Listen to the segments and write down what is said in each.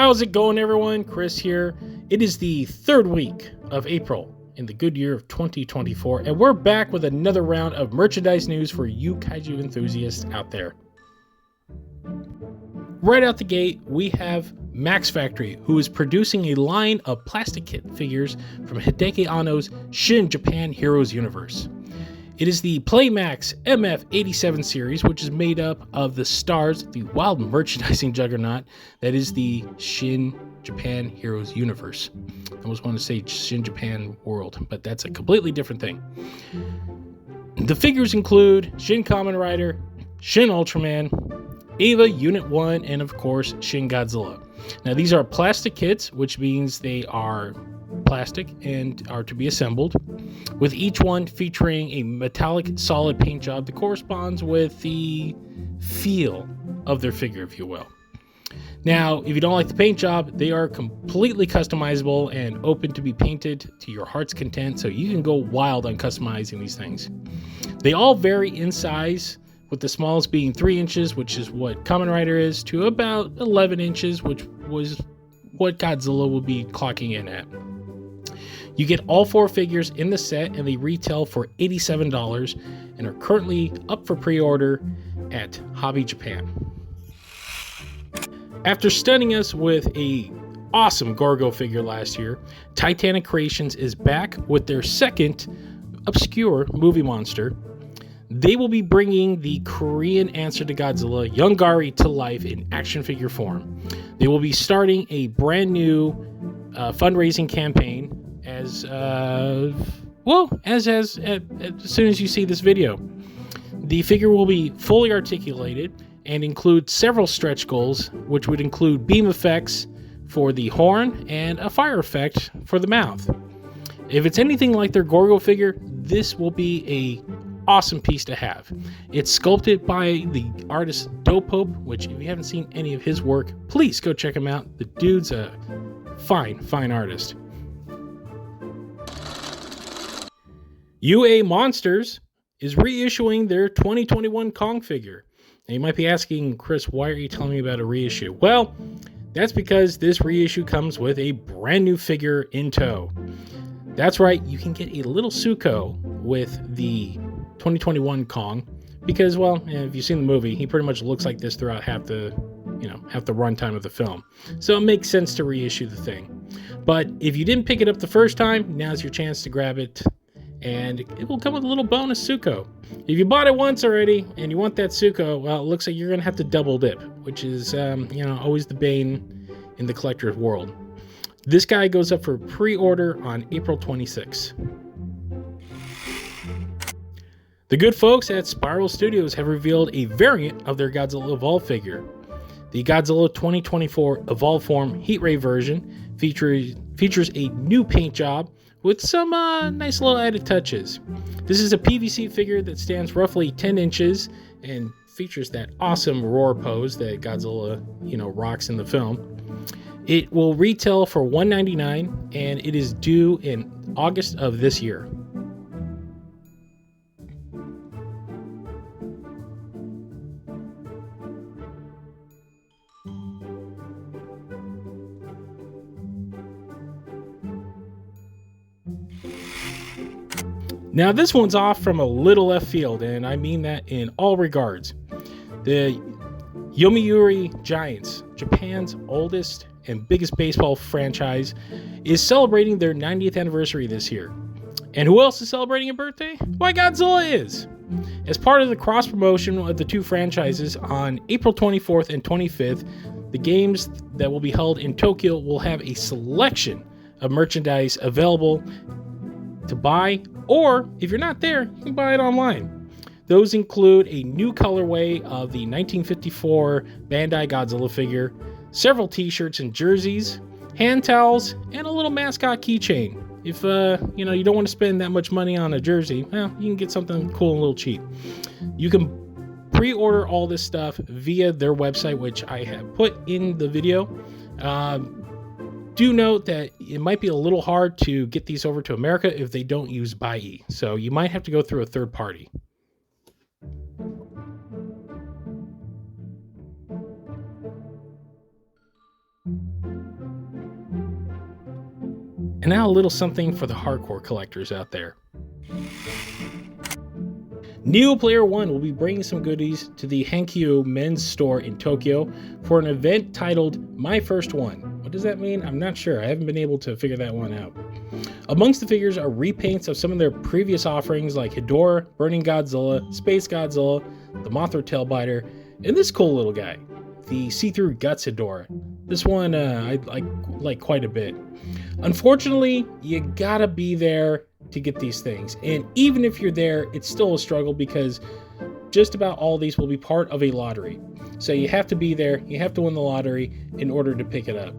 How's it going, everyone? Chris here. It is the third week of April in the good year of 2024, and we're back with another round of merchandise news for you kaiju enthusiasts out there. Right out the gate, we have Max Factory, who is producing a line of plastic kit figures from Hideki Anno's Shin Japan Heroes universe. It is the Playmax MF87 series, which is made up of the stars of the wild merchandising juggernaut that is the Shin Japan Heroes universe. I almost want to say Shin Japan World, but that's a completely different thing. The figures include Shin Kamen Rider, Shin Ultraman, Eva Unit 1, and of course Shin Godzilla. Now these are plastic kits, which means they are plastic and are to be assembled, with each one featuring a metallic solid paint job that corresponds with the feel of their figure, if you will. Now, if you don't like the paint job, they are completely customizable and open to be painted to your heart's content, so you can go wild on customizing these things. They all vary in size, with the smallest being 3 inches, which is what Kamen Rider is, to about 11 inches, which was what Godzilla will be clocking in at. You get all 4 figures in the set, and they retail for $87 and are currently up for pre-order at Hobby Japan. After stunning us with a awesome Gorgo figure last year, Titanic Creations is back with their second obscure movie monster. They will be bringing the Korean answer to Godzilla, Yongary, to life in action figure form. They will be starting a brand new fundraising campaign as soon as you see this video. The figure will be fully articulated and include several stretch goals, which would include beam effects for the horn and a fire effect for the mouth. If it's anything like their Gorgo figure, this will be a awesome piece to have. It's sculpted by the artist Dope, which if you haven't seen any of his work, please go check him out. The dude's a fine artist. UA Monsters is reissuing their 2021 Kong figure. Now you might be asking, Chris, why are you telling me about a reissue? Well, that's because this reissue comes with a brand new figure in tow. That's right, you can get a little Suko with the 2021 Kong because, well, if you've seen the movie, he pretty much looks like this throughout half the runtime of the film. So it makes sense to reissue the thing. But if you didn't pick it up the first time, now's your chance to grab it, and it will come with a little bonus Suko. If you bought it once already and you want that Suko, well, it looks like you're going to have to double dip, which is, always the bane in the collector's world. This guy goes up for pre-order on April 26th. The good folks at Spiral Studios have revealed a variant of their Godzilla Evolve figure. The Godzilla 2024 Evolve Form Heat Ray version features a new paint job with some nice little added touches. This is a PVC figure that stands roughly 10 inches and features that awesome roar pose that Godzilla, rocks in the film. It will retail for $199 and it is due in August of this year. Now this one's off from a little left field, and I mean that in all regards. The Yomiuri Giants, Japan's oldest and biggest baseball franchise, is celebrating their 90th anniversary this year. And who else is celebrating a birthday? Why, Godzilla is! As part of the cross-promotion of the two franchises, on April 24th and 25th, the games that will be held in Tokyo will have a selection of merchandise available to buy, or if you're not there, you can buy it online. Those include a new colorway of the 1954 Bandai Godzilla figure, several t-shirts and jerseys, hand towels, and a little mascot keychain. If you don't want to spend that much money on a jersey, well, you can get something cool and a little cheap. You can pre-order all this stuff via their website, which I have put in the video. Do note that it might be a little hard to get these over to America if they don't use Bandai, so you might have to go through a third party. And now a little something for the hardcore collectors out there. Neo Player One will be bringing some goodies to the Hankyu men's store in Tokyo for an event titled My First One. What does that mean? I'm not sure. I haven't been able to figure that one out. Amongst the figures are repaints of some of their previous offerings like Hedorah, Burning Godzilla, Space Godzilla, the Mothra Tailbiter, and this cool little guy, the See-Through Guts Hedorah. This one I like quite a bit. Unfortunately, you gotta be there to get these things, and even if you're there, it's still a struggle because just about all these will be part of a lottery. So you have to be there, you have to win the lottery in order to pick it up.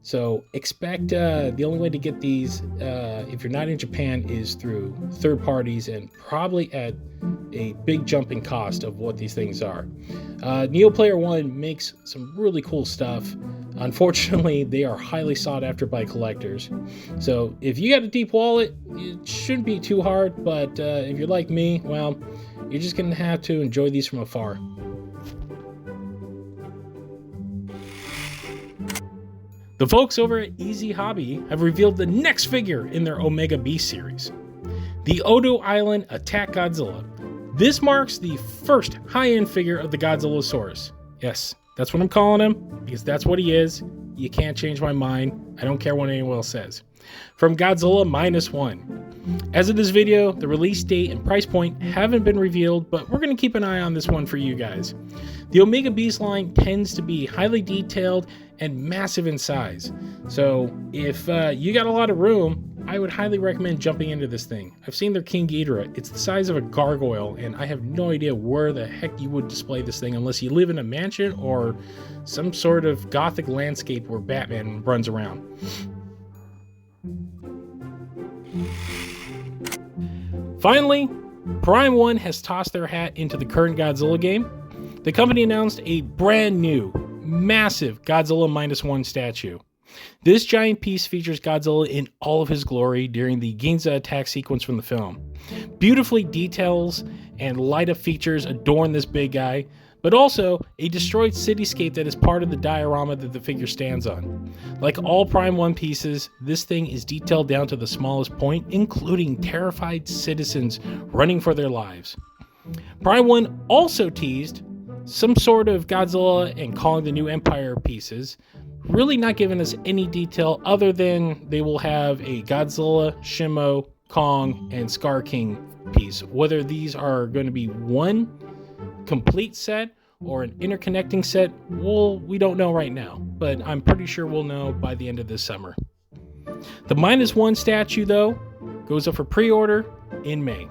So expect the only way to get these, if you're not in Japan, is through third parties and probably at a big jump in cost of what these things are. Neo Player One makes some really cool stuff. Unfortunately, they are highly sought after by collectors. So if you got a deep wallet, it shouldn't be too hard, but if you're like me, well, you're just going to have to enjoy these from afar. The folks over at EZHobi have revealed the next figure in their Omega Beast series, the Odo Island Attack Godzilla. This marks the first high-end figure of the Godzillasaurus. Yes, that's what I'm calling him, because that's what he is. You can't change my mind. I don't care what anyone else says. From Godzilla -1. As of this video, the release date and price point haven't been revealed, but we're going to keep an eye on this one for you guys. The Omega Beast line tends to be highly detailed and massive in size. So if you got a lot of room, I would highly recommend jumping into this thing. I've seen their King Ghidorah. It's the size of a gargoyle, and I have no idea where the heck you would display this thing unless you live in a mansion or some sort of gothic landscape where Batman runs around. Finally, Prime One has tossed their hat into the current Godzilla game. The company announced a brand new, massive Godzilla -1 statue. This giant piece features Godzilla in all of his glory during the Ginza attack sequence from the film. Beautifully details and light-up features adorn this big guy, but also a destroyed cityscape that is part of the diorama that the figure stands on. Like all Prime 1 pieces, this thing is detailed down to the smallest point, including terrified citizens running for their lives. Prime 1 also teased some sort of Godzilla and Kong the New Empire pieces, really not giving us any detail other than they will have a Godzilla, Shimo, Kong, and Scar King piece. Whether these are going to be one complete set or an interconnecting set, well, we don't know right now, but I'm pretty sure we'll know by the end of this summer. The -1 statue, though, goes up for pre-order in May.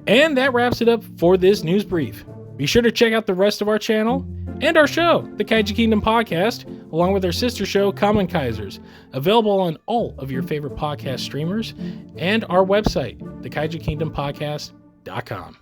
And that wraps it up for this news brief. Be sure to check out the rest of our channel and our show, the Kaiju Kingdom Podcast, along with our sister show, Kamen Kaisers, available on all of your favorite podcast streamers, and our website, thekaijukingdompodcast.com.